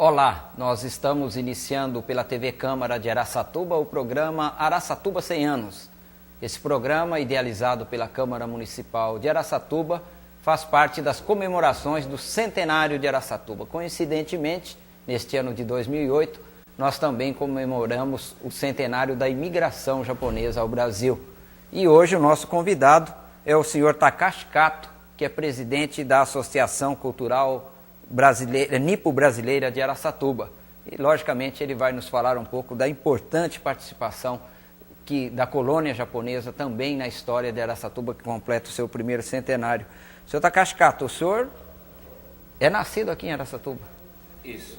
Olá, nós estamos iniciando pela TV Câmara de Araçatuba o programa Araçatuba 100 Anos. Esse programa, idealizado pela Câmara Municipal de Araçatuba, faz parte das comemorações do centenário de Araçatuba. Coincidentemente, neste ano de 2008, nós também comemoramos o centenário da imigração japonesa ao Brasil. E hoje o nosso convidado é o senhor Takashi Kato, que é presidente da Associação Cultural Nipo-Brasileira de Araçatuba. E, logicamente, ele vai nos falar um pouco da importante participação da colônia japonesa também na história de Araçatuba, que completa o seu primeiro centenário. Senhor Takashi Kato, o senhor é nascido aqui em Araçatuba? Isso.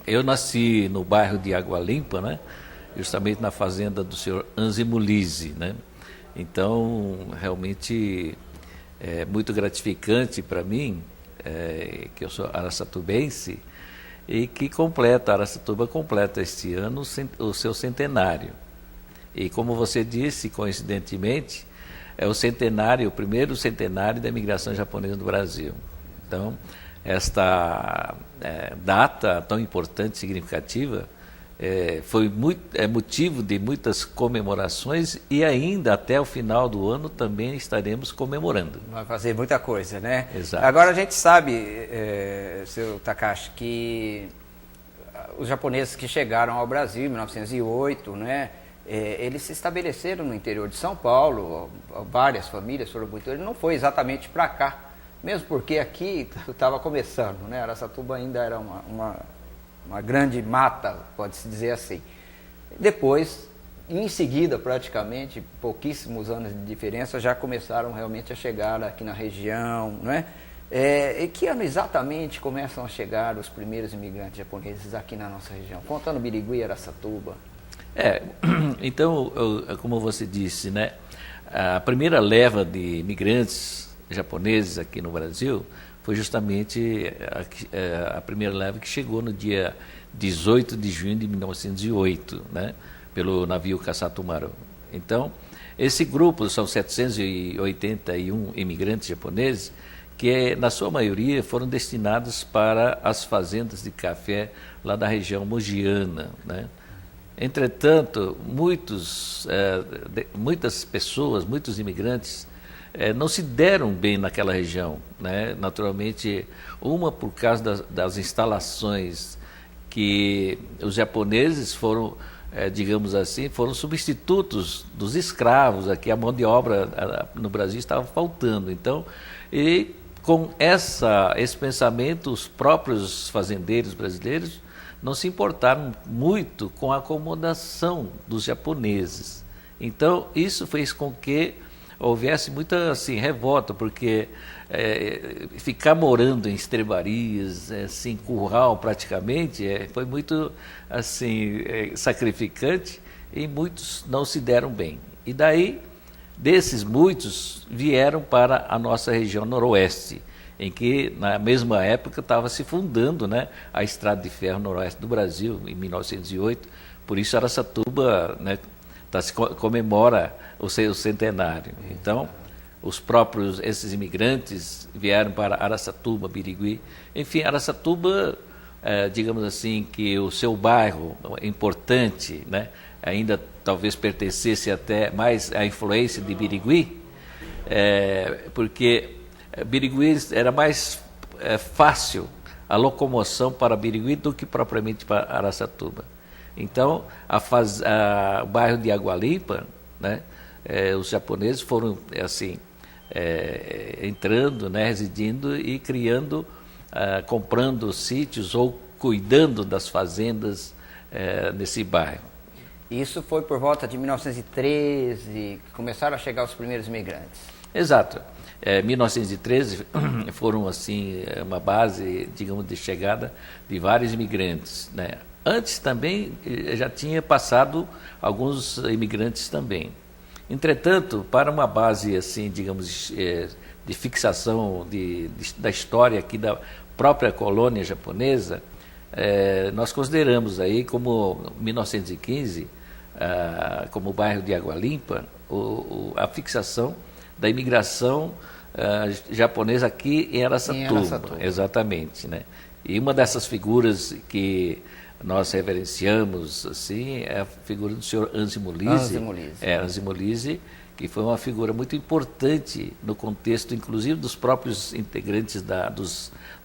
Eu nasci no bairro de Água Limpa, né? Justamente na fazenda do senhor Anzimo Lise, né? Então, realmente é muito gratificante para mim, que eu sou araçatubense, e que Araçatuba completa este ano o seu centenário. E como você disse, coincidentemente, é o primeiro centenário da imigração japonesa no Brasil. Então, esta data tão importante e significativa foi motivo de muitas comemorações e ainda até o final do ano também estaremos comemorando. Vai fazer muita coisa, né? Exato. Agora a gente sabe, seu Takashi, que os japoneses que chegaram ao Brasil em 1908, né, eles se estabeleceram no interior de São Paulo, várias famílias foram muito. Ele não foi exatamente para cá, mesmo porque aqui estava começando, né? Araçatuba ainda era uma grande mata, pode-se dizer assim. Depois, em seguida, praticamente, pouquíssimos anos de diferença, já começaram realmente a chegar aqui na região, não é? E que ano exatamente começam a chegar os primeiros imigrantes japoneses aqui na nossa região? Contando Birigui e Araçatuba. Então, como você disse, né? A primeira leva de imigrantes japoneses aqui no Brasil foi justamente a primeira leva que chegou no dia 18 de junho de 1908, né, pelo navio Kasatomaru. Então, esse grupo são 781 imigrantes japoneses que, na sua maioria, foram destinados para as fazendas de café lá da região mogiana, né? Entretanto, muitas pessoas, muitos imigrantes, não se deram bem naquela região, né? Naturalmente, uma por causa das instalações que os japoneses foram, digamos assim, foram substitutos dos escravos. Aqui a mão de obra no Brasil estava faltando. Então, e com esse pensamento, os próprios fazendeiros brasileiros não se importaram muito com a acomodação dos japoneses. Então, isso fez com que houvesse muita revolta, porque ficar morando em estrebarias, em curral praticamente, foi muito sacrificante e muitos não se deram bem. E daí, desses muitos, vieram para a nossa região noroeste, em que na mesma época estava se fundando, né, a Estrada de Ferro Noroeste do Brasil, em 1908, por isso Araçatuba, né, comemora o seu centenário. Então, esses imigrantes vieram para Araçatuba, Birigui. Enfim, Araçatuba, digamos assim, que o seu bairro importante, né, ainda talvez pertencesse até mais à influência de Birigui, porque Birigui era mais fácil a locomoção para Birigui do que propriamente para Araçatuba. Então, o bairro de Água Limpa, né, os japoneses foram entrando, né, residindo e criando, comprando sítios ou cuidando das fazendas nesse bairro. Isso foi por volta de 1913, que começaram a chegar os primeiros imigrantes. Exato. 1913 foram uma base, digamos, de chegada de vários imigrantes, né? Antes também já tinha passado alguns imigrantes também. Entretanto, para uma base digamos, de fixação da história aqui da própria colônia japonesa, nós consideramos aí como 1915, como o bairro de Água Limpa, a fixação da imigração japonesa aqui em Araçatuba. Exatamente, né? E uma dessas figuras que nós reverenciamos assim é a figura do senhor Ânzimo Lise. Ânzimo Lise, que foi uma figura muito importante no contexto, inclusive, dos próprios integrantes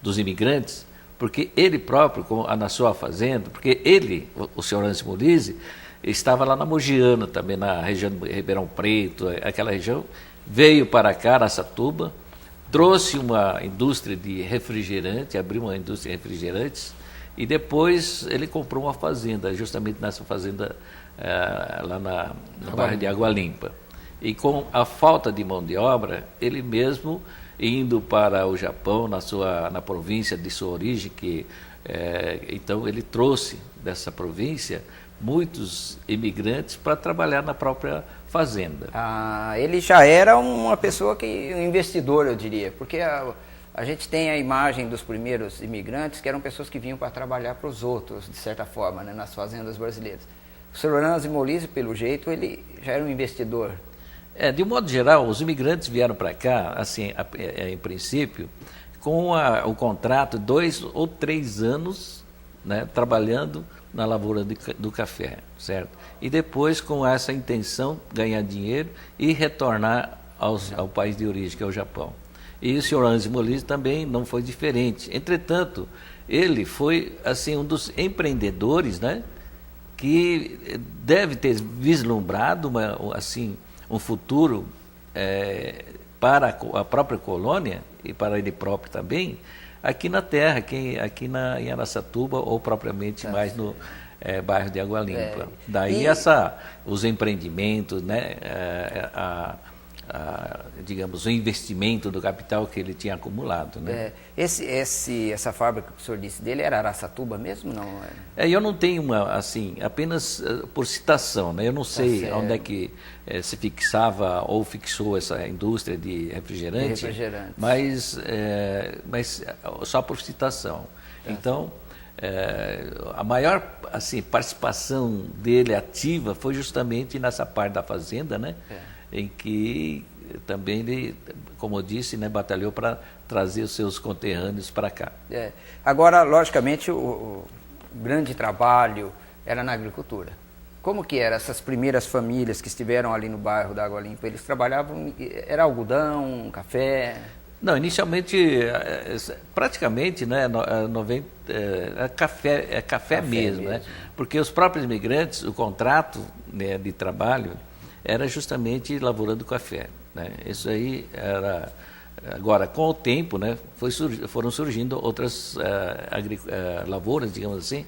dos imigrantes, porque ele próprio, na sua fazenda, porque ele, o senhor Ânzimo Lise, estava lá na Mogiana, também na região de Ribeirão Preto, aquela região, veio para cá, Araçatuba, trouxe uma indústria de refrigerante, abriu uma indústria de refrigerantes, e depois ele comprou uma fazenda, justamente nessa fazenda lá no bairro de Água Limpa. E com a falta de mão de obra, ele mesmo indo para o Japão, na província de sua origem, então ele trouxe dessa província muitos imigrantes para trabalhar na própria fazenda. Ele já era uma pessoa um investidor, eu diria, porque a gente tem a imagem dos primeiros imigrantes que eram pessoas que vinham para trabalhar para os outros, de certa forma, né, nas fazendas brasileiras. O senhor Ânzimo Lise, pelo jeito, ele já era um investidor. De um modo geral, os imigrantes vieram para cá, assim, em princípio, com o contrato 2 ou 3 anos, né, trabalhando na lavoura do café, certo? E depois, com essa intenção, ganhar dinheiro e retornar ao país de origem, que é o Japão. E o senhor Ânzimo Lise também não foi diferente. Entretanto, ele foi assim um dos empreendedores, né, que deve ter vislumbrado um futuro para a própria colônia e para ele próprio também, aqui na terra, em Araçatuba, ou propriamente mais no bairro de Água Limpa. Daí os empreendimentos, né, digamos, o investimento do capital que ele tinha acumulado. Né? Essa fábrica que o senhor disse dele era Araçatuba mesmo? Não? Eu não tenho apenas por citação, né? Eu não sei onde é que se fixava ou fixou essa indústria de refrigerante, mas só por citação. Então, a maior participação dele ativa foi justamente nessa parte da fazenda, né? Em que também ele, como eu disse, né, batalhou para trazer os seus conterrâneos para cá. Agora, logicamente, o grande trabalho era na agricultura. Como que eram essas primeiras famílias que estiveram ali no bairro da Água Limpa? Eles trabalhavam, era algodão, café? Não, inicialmente, praticamente, né, café mesmo, né? Porque os próprios imigrantes, o contrato, né, de trabalho era justamente lavorando café, né? Isso aí era... Agora, com o tempo, né, foram surgindo outras lavouras, digamos assim,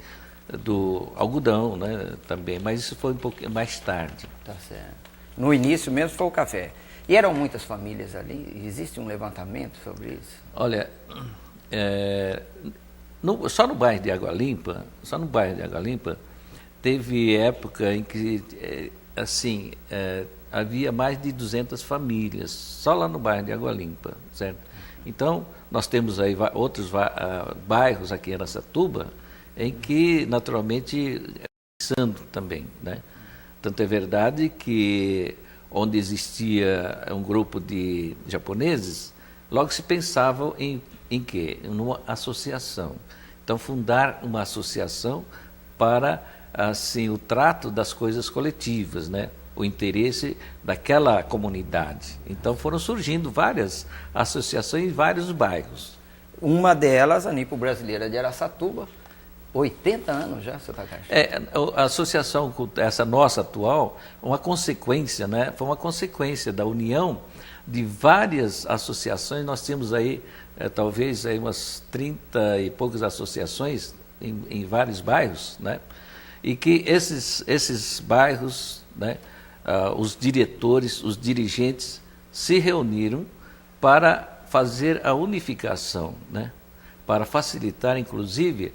do algodão, né, também, mas isso foi um pouquinho mais tarde. Tá certo. No início mesmo foi o café. E eram muitas famílias ali? Existe um levantamento sobre isso? Olha, só no bairro de Água Limpa, teve época em que havia mais de 200 famílias, só lá no bairro de Água Limpa, certo? Então, nós temos aí outros bairros aqui em Araçatuba, em que, naturalmente, fixando também, né? Tanto é verdade que, onde existia um grupo de japoneses, logo se pensava em quê? Numa associação. Então, fundar uma associação para o trato das coisas coletivas, né? O interesse daquela comunidade. Então foram surgindo várias associações em vários bairros. Uma delas, a Nipo Brasileira de Araçatuba, 80 anos já, seu Takashi. A associação, essa nossa atual, uma consequência, né? Foi uma consequência da união de várias associações. Nós temos aí, talvez, aí umas 30 e poucas associações em vários bairros, né? E que esses bairros, né, os diretores, os dirigentes se reuniram para fazer a unificação, né, para facilitar, inclusive,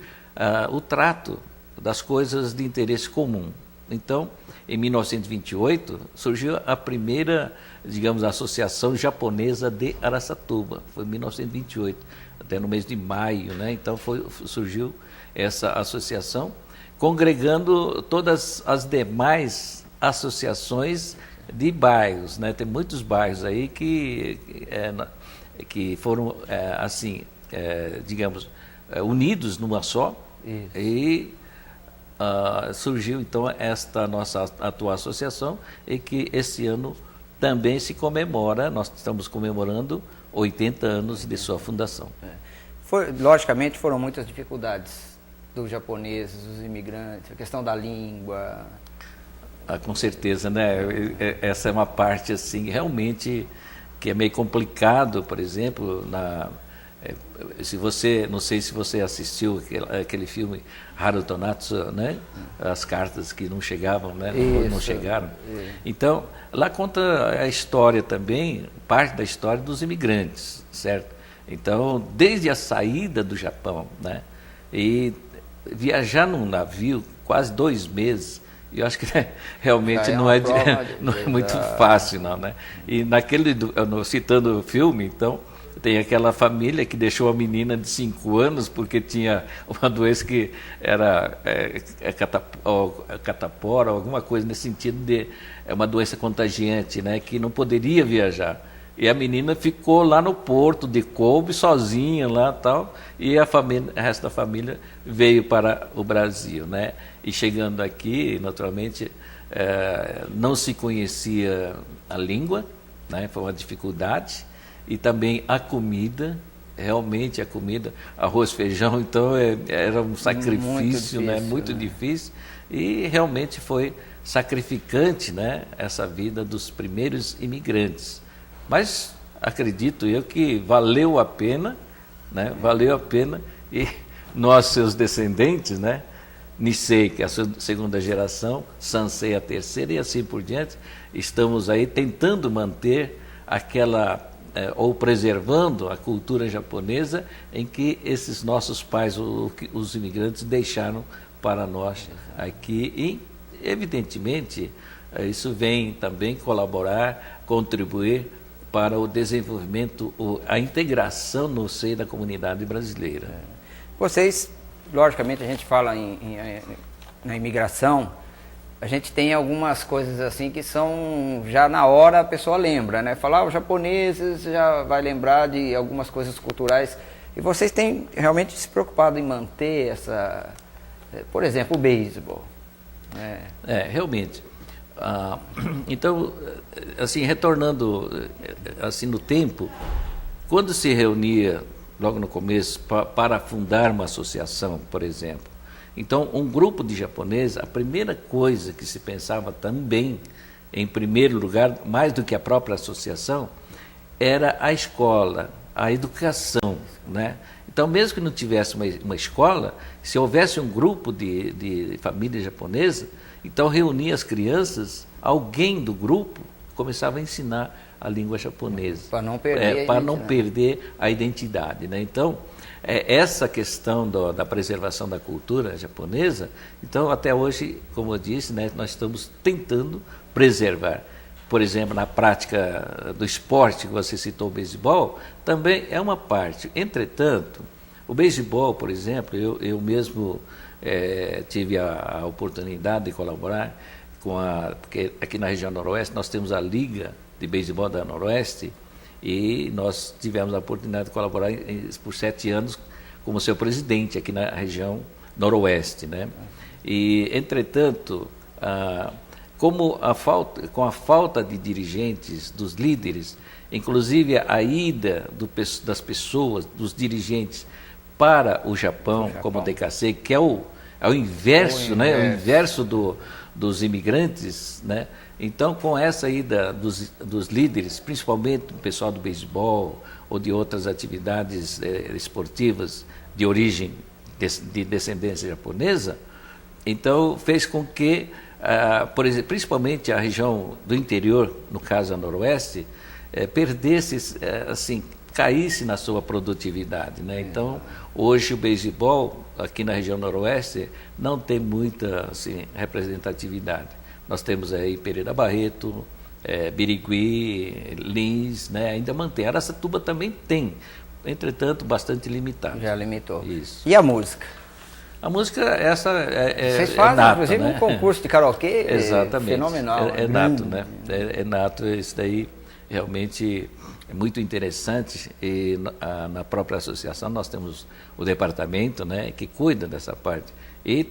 o trato das coisas de interesse comum. Então, em 1928, surgiu a primeira, digamos, associação japonesa de Araçatuba, foi em 1928, até no mês de maio, né? Então surgiu essa associação, congregando todas as demais associações de bairros, né? Tem muitos bairros aí que foram digamos, unidos numa só. Isso. E surgiu então esta nossa atual associação, e que esse ano também se comemora, nós estamos comemorando 80 anos de sua fundação. Logicamente foram muitas dificuldades dos japoneses, dos imigrantes, a questão da língua. Com certeza, né? Essa é uma parte assim realmente que é meio complicado. Por exemplo, se você, não sei se você assistiu aquele filme Haruto Natsu, né? As cartas que não chegavam, né? Não chegaram. Então, lá conta a história também, parte da história dos imigrantes, certo? Então, desde a saída do Japão, né? E viajar num navio quase 2 meses, eu acho que realmente não é muito fácil, não, né? E citando o filme, então, tem aquela família que deixou a menina de 5 anos porque tinha uma doença que era catapora, alguma coisa nesse sentido de uma doença contagiante, né? Que não poderia viajar. E a menina ficou lá no porto de Kobe, sozinha lá tal, e o resto da família veio para o Brasil, né? E chegando aqui, naturalmente, não se conhecia a língua, né? Foi uma dificuldade, e também a comida, realmente a comida, arroz, feijão, então era um sacrifício, muito difícil, né? Muito difícil, e realmente foi sacrificante, né? Essa vida dos primeiros imigrantes. Mas acredito eu que valeu a pena, né? Valeu a pena, e nós, seus descendentes, né? Nisei, que é a segunda geração, Sansei, a terceira, e assim por diante, estamos aí tentando manter ou preservando a cultura japonesa em que esses nossos pais, os imigrantes, deixaram para nós aqui. E, evidentemente, isso vem também colaborar, contribuir para o desenvolvimento, a integração no seio da comunidade brasileira. Vocês, logicamente, a gente fala na imigração, a gente tem algumas coisas assim que são, já na hora a pessoa lembra, né? Falar os japoneses, já vai lembrar de algumas coisas culturais. E vocês têm realmente se preocupado em manter por exemplo, o beisebol. Realmente. Então, assim, retornando assim no tempo, quando se reunia logo no começo para fundar uma associação, por exemplo, então um grupo de japoneses, a primeira coisa que se pensava também, em primeiro lugar, mais do que a própria associação, era a escola, a educação, né? Então, mesmo que não tivesse uma escola, se houvesse um grupo de família japonesa, então reunia as crianças, alguém do grupo começava a ensinar a língua japonesa. Para não perder a identidade, né? Então, essa questão da preservação da cultura japonesa, então até hoje, como eu disse, né, nós estamos tentando preservar. Por exemplo, na prática do esporte, que você citou, o beisebol, também é uma parte. Entretanto, o beisebol, por exemplo, eu mesmo tive a oportunidade de colaborar porque aqui na região noroeste nós temos a Liga de Beisebol da Noroeste, e nós tivemos a oportunidade de colaborar por 7 anos como seu presidente aqui na região noroeste, né? E, entretanto, com a falta de dirigentes, dos líderes, inclusive a ida das pessoas, dos dirigentes para o Japão, como o DKC, que é o inverso, né? O inverso dos imigrantes, né? Então, com essa ida dos líderes, principalmente o pessoal do beisebol ou de outras atividades esportivas de origem de descendência japonesa, então fez com que, por exemplo, principalmente a região do interior, no caso a noroeste, perdesse, assim, caísse na sua produtividade, né? Então, hoje o beisebol aqui na região noroeste não tem muita, assim, representatividade. Nós temos aí Pereira Barreto, Birigui, Lins, né? Ainda mantém. Araçatuba também tem, entretanto, bastante limitado. Já limitou. Isso. E a música? A música, essa Vocês fazem, nata, inclusive, né? um concurso de karaokê exatamente. Fenomenal. É nato, né? É nato, isso daí realmente é muito interessante, e na própria associação nós temos o departamento, né, que cuida dessa parte. E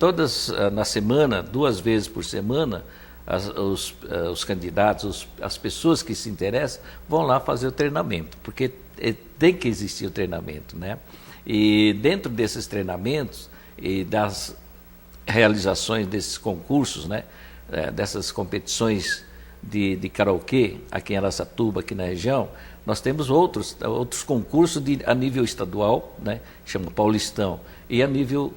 na semana, 2 vezes por semana, os candidatos, as pessoas que se interessam, vão lá fazer o treinamento, porque tem que existir o treinamento, né? E dentro desses treinamentos e das realizações desses concursos, né, dessas competições de karaokê aqui em Araçatuba, aqui na região, nós temos outros concursos a nível estadual, né, chama Paulistão, e a nível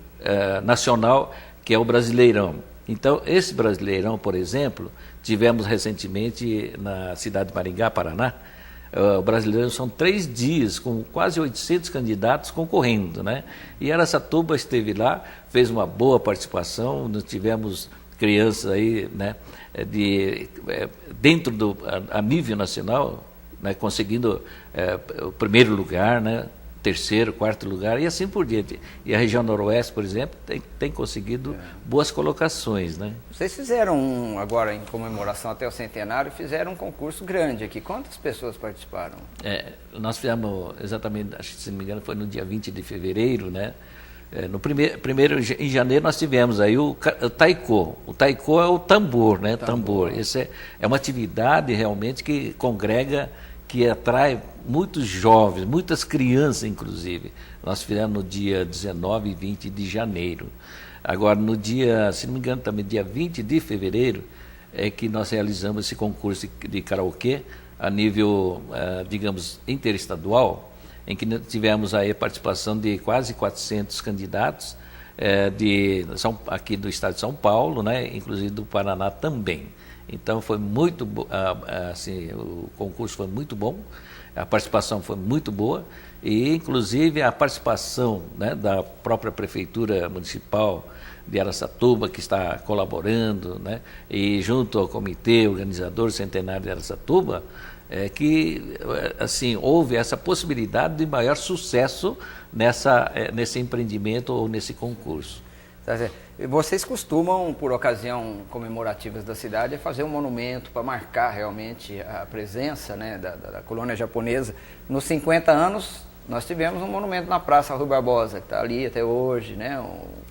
nacional, que é o Brasileirão. Então, esse Brasileirão, por exemplo, tivemos recentemente na cidade de Maringá, Paraná. O Brasileirão são 3 dias, com quase 800 candidatos concorrendo, né? E Araçatuba esteve lá, fez uma boa participação, nós tivemos crianças aí, né, dentro a nível nacional, né, conseguindo o primeiro lugar, né, terceiro, quarto lugar e assim por diante. E a região noroeste, por exemplo, tem conseguido boas colocações, né? Vocês fizeram agora, em comemoração até o centenário, fizeram um concurso grande aqui. Quantas pessoas participaram? Nós fizemos exatamente, acho que se não me engano, foi no dia 20 de fevereiro, né? No primeiro em janeiro nós tivemos aí o taiko. O taiko é o tambor, né? Tambor. Esse é uma atividade realmente que congrega, que atrai muitos jovens, muitas crianças, inclusive. Nós fizemos no dia 19 e 20 de janeiro. Agora, no dia, se não me engano, também dia 20 de fevereiro, é que nós realizamos esse concurso de karaokê a nível, digamos, interestadual, em que tivemos aí a participação de quase 400 candidatos aqui do estado de São Paulo, né, inclusive do Paraná também. Então foi muito, assim, o concurso foi muito bom, a participação foi muito boa e inclusive a participação, né, da própria Prefeitura Municipal de Araçatuba, que está colaborando, né, e junto ao Comitê Organizador Centenário de Araçatuba, que assim, houve essa possibilidade de maior sucesso nesse empreendimento ou nesse concurso. Vocês costumam, por ocasião comemorativas da cidade, fazer um monumento para marcar realmente a presença, né, da colônia japonesa. Nos 50 anos, nós tivemos um monumento na Praça Rui Barbosa, que está ali até hoje, né,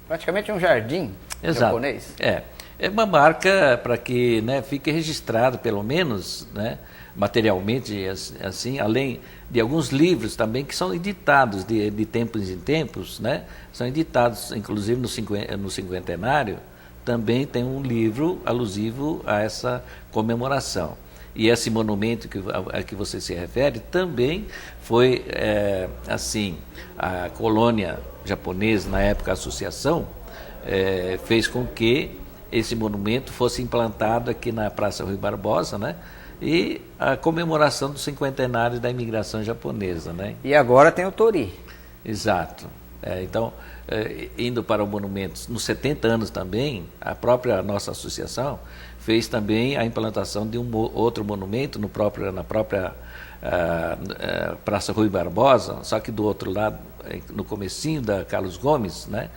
praticamente um jardim japonês. É uma marca para que, né, fique registrado, pelo menos, né, materialmente, assim, além de alguns livros também que são editados de tempos em tempos, né? São editados, inclusive no cinquentenário, também tem um livro alusivo a essa comemoração. E esse monumento a que você se refere também foi, assim, a colônia japonesa, na época a associação, fez com que esse monumento fosse implantado aqui na Praça Rui Barbosa, né? E a comemoração do cinquentenário da imigração japonesa, né? E agora tem o Tori. Exato. Então, indo para o monumento, nos 70 anos também, a própria nossa associação fez também a implantação de um outro monumento na própria Praça Rui Barbosa, só que do outro lado, no comecinho da Carlos Gomes, né?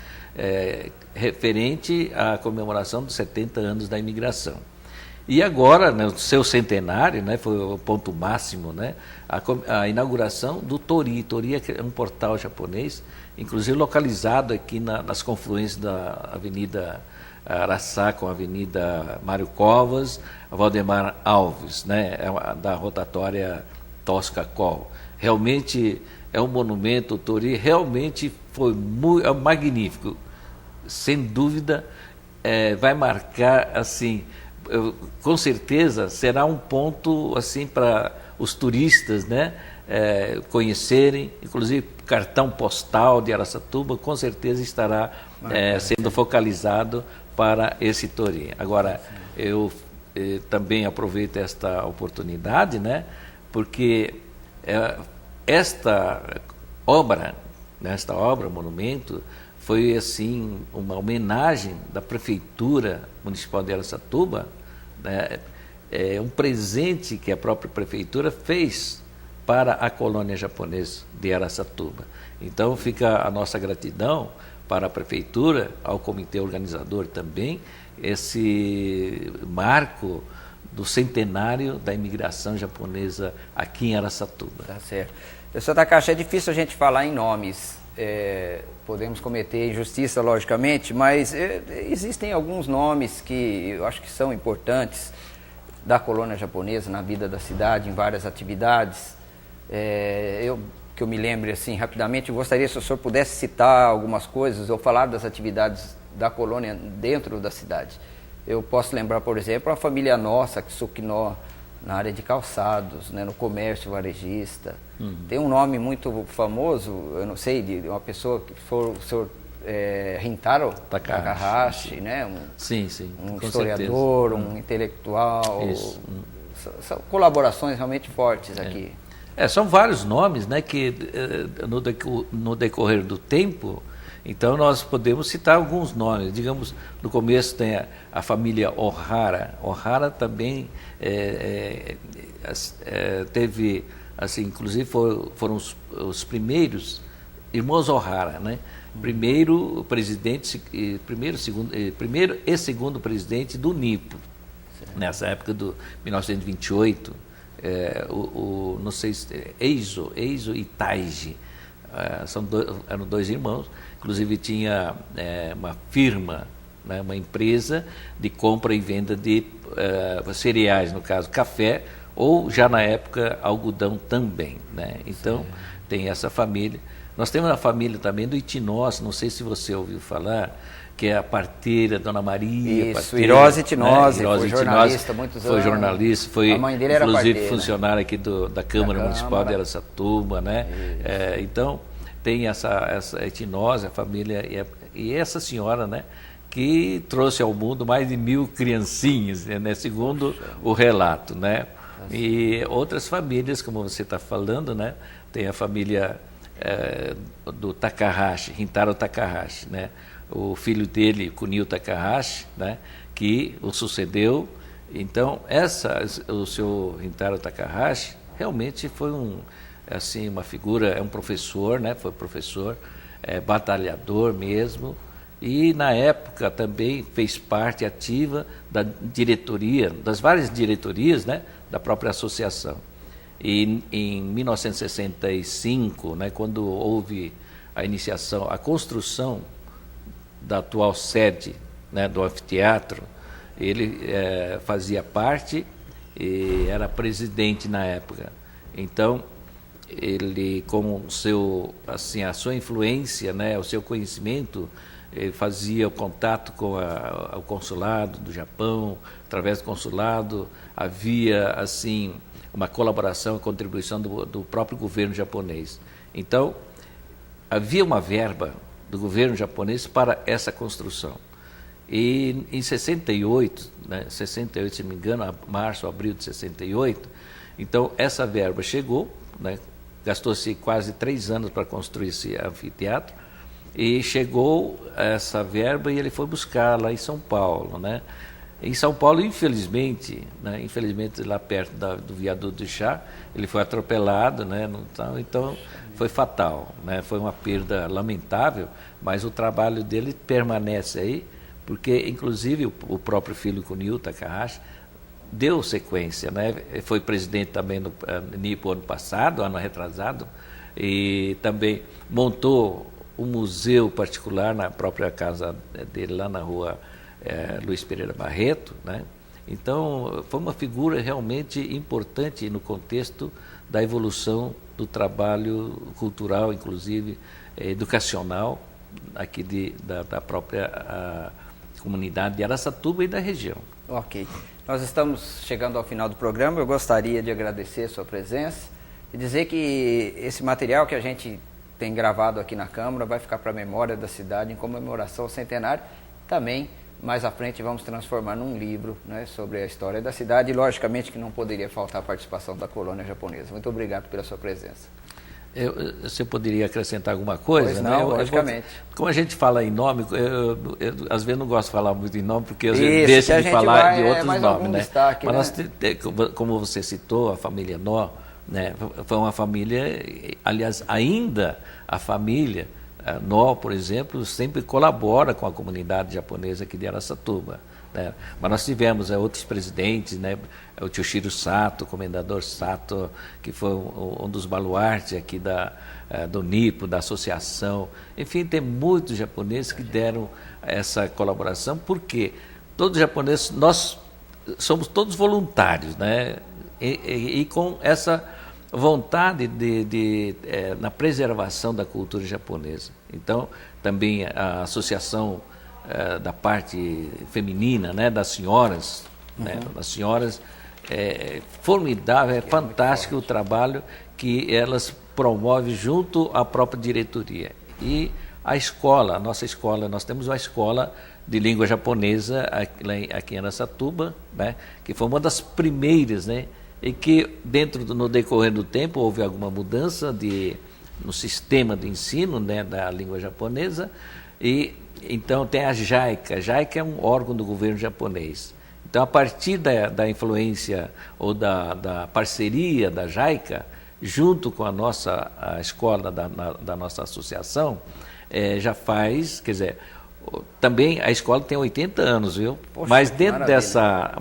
Referente à comemoração dos 70 anos da imigração. E agora, no seu centenário, né, foi o ponto máximo, né, a inauguração do Tori. Tori é um portal japonês, inclusive localizado aqui nas confluências da Avenida Araçá com a Avenida Mário Covas, Valdemar Alves, né, da rotatória Tosca Col. Realmente é um monumento, o Tori realmente foi magnífico. Sem dúvida, vai marcar, assim, com certeza será um ponto assim para os turistas, né, conhecerem, inclusive cartão postal de Araçatuba com certeza estará sendo focalizado para esse Tori. Agora, eu também aproveito esta oportunidade, né, porque esta obra, monumento, foi assim uma homenagem da Prefeitura Municipal de Araçatuba, né, um presente que a própria Prefeitura fez para a colônia japonesa de Araçatuba. Então fica a nossa gratidão para a Prefeitura, ao Comitê Organizador também, esse marco do centenário da imigração japonesa aqui em Araçatuba. Tá certo. Professor Takahashi, é difícil a gente falar em nomes. Podemos cometer injustiça, logicamente, mas existem alguns nomes que eu acho que são importantes da colônia japonesa na vida da cidade, em várias atividades. Que eu me lembre assim rapidamente, eu gostaria se o senhor pudesse citar algumas coisas ou falar das atividades da colônia dentro da cidade. Eu posso lembrar, por exemplo, a família Nossa, Tsukino, na área de calçados, né, no comércio varejista. Tem um nome muito famoso, eu não sei, de uma pessoa que for o senhor Rintaro Takahashi, né? Sim, um historiador, um intelectual. São colaborações realmente fortes aqui. São vários nomes, né, que no decorrer do tempo, então nós podemos citar alguns nomes. Digamos, no começo tem a família Ohara. Ohara também teve, assim, inclusive foram os primeiros irmãos Ohara, né? Primeiro e segundo presidente do NIPO, nessa época do 1928. Não sei se Eizo e Taiji, eram dois irmãos. Inclusive tinha uma firma, né, uma empresa de compra e venda de cereais, no caso café, ou já na época algodão também, né? Então tem essa família. Nós temos a família também do Itinós, não sei se você ouviu falar, que é a parteira, Dona Maria. Isso, Hirose Itinose, né? foi jornalista muitos anos. Foi jornalista, foi a mãe dele era inclusive parteira, funcionária aqui da Câmara Municipal de Araçatuba, né? Então tem essa Itinose, a família, e essa senhora, né, que trouxe ao mundo mais de 1000 criancinhas, né, segundo o relato, né? E outras famílias, como você está falando, né? Tem a família do Takahashi, Rintaro Takahashi, né? O filho dele, Kunio Takahashi, né, que o sucedeu. Então, o seu Rintaro Takahashi realmente foi uma figura, é um professor, né, foi professor, batalhador mesmo, e na época também fez parte ativa da diretoria, das várias diretorias, né, da própria associação. E em 1965, né, quando houve a construção da atual sede, né, do anfiteatro, ele fazia parte e era presidente na época. Então, ele, com a sua influência, né, o seu conhecimento, ele fazia o contato com o consulado do Japão. Através do consulado havia assim uma colaboração e contribuição do próprio governo japonês. Então, havia uma verba do governo japonês para essa construção. E em 68, né, 68, se não me engano, março, abril de 68, então essa verba chegou, né, gastou-se quase 3 anos para construir esse anfiteatro, e chegou essa verba e ele foi buscar lá em São Paulo, né? Em São Paulo, infelizmente, né, lá perto do viaduto do Chá, ele foi atropelado, né, então foi fatal, né, foi uma perda lamentável, mas o trabalho dele permanece aí, porque inclusive o próprio filho Kunio Takahashi deu sequência, né, foi presidente também no NIPO ano passado, ano retrasado, e também montou um museu particular na própria casa dele, lá na rua Luiz Pereira Barreto, né? Então, foi uma figura realmente importante no contexto da evolução do trabalho cultural, inclusive educacional, aqui da própria comunidade de Araçatuba e da região. Ok. Nós estamos chegando ao final do programa. Eu gostaria de agradecer a sua presença e dizer que esse material que a gente tem gravado aqui na Câmara vai ficar para a memória da cidade em comemoração ao centenário. Também, mais à frente, vamos transformar num livro, né, sobre a história da cidade e, logicamente, que não poderia faltar a participação da colônia japonesa. Muito obrigado pela sua presença. Você poderia acrescentar alguma coisa? Pois não, né? logicamente. Como a gente fala em nome, eu às vezes não gosto de falar muito em nome, porque às vezes deixa de falar de outros nomes. Né? Destaque, mas né? como você citou, a família Nó, né, foi uma família, aliás, ainda a família a NO, por exemplo, sempre colabora com a comunidade japonesa aqui de Araçatuba, né? Mas nós tivemos outros presidentes, né? O Tioshiro Sato, o comendador Sato, que foi um dos baluartes aqui do NIPO, da associação. Enfim, tem muitos japoneses que deram essa colaboração, porque todos os japoneses, nós somos todos voluntários, né? E com essa vontade na preservação da cultura japonesa. Então, também a associação da parte feminina, né, das senhoras, né, das senhoras, é formidável, é fantástico o trabalho que elas promovem junto à própria diretoria. E a escola, a nossa escola, nós temos uma escola de língua japonesa aqui em Araçatuba, né, que foi uma das primeiras, né, e que no decorrer do tempo houve alguma mudança no sistema de ensino, né, da língua japonesa, e então tem a JICA. A JICA é um órgão do governo japonês. Então, a partir da influência ou da parceria da JICA, junto com a escola da nossa associação, já faz, quer dizer, também a escola tem 80 anos, viu? Poxa, mas dentro dessa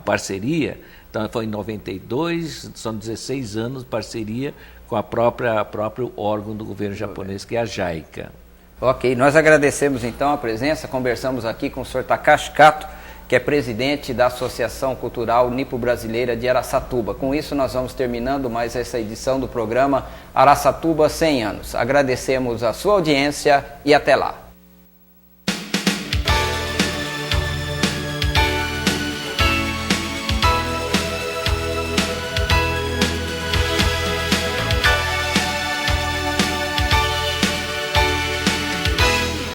parceria, então foi em 92, são 16 anos de parceria com a próprio órgão do governo japonês, que é a JICA. Ok, nós agradecemos então a presença, conversamos aqui com o Sr. Takashi Kato, que é presidente da Associação Cultural Nipo-Brasileira de Araçatuba. Com isso, nós vamos terminando mais essa edição do programa Araçatuba 100 anos. Agradecemos a sua audiência e até lá.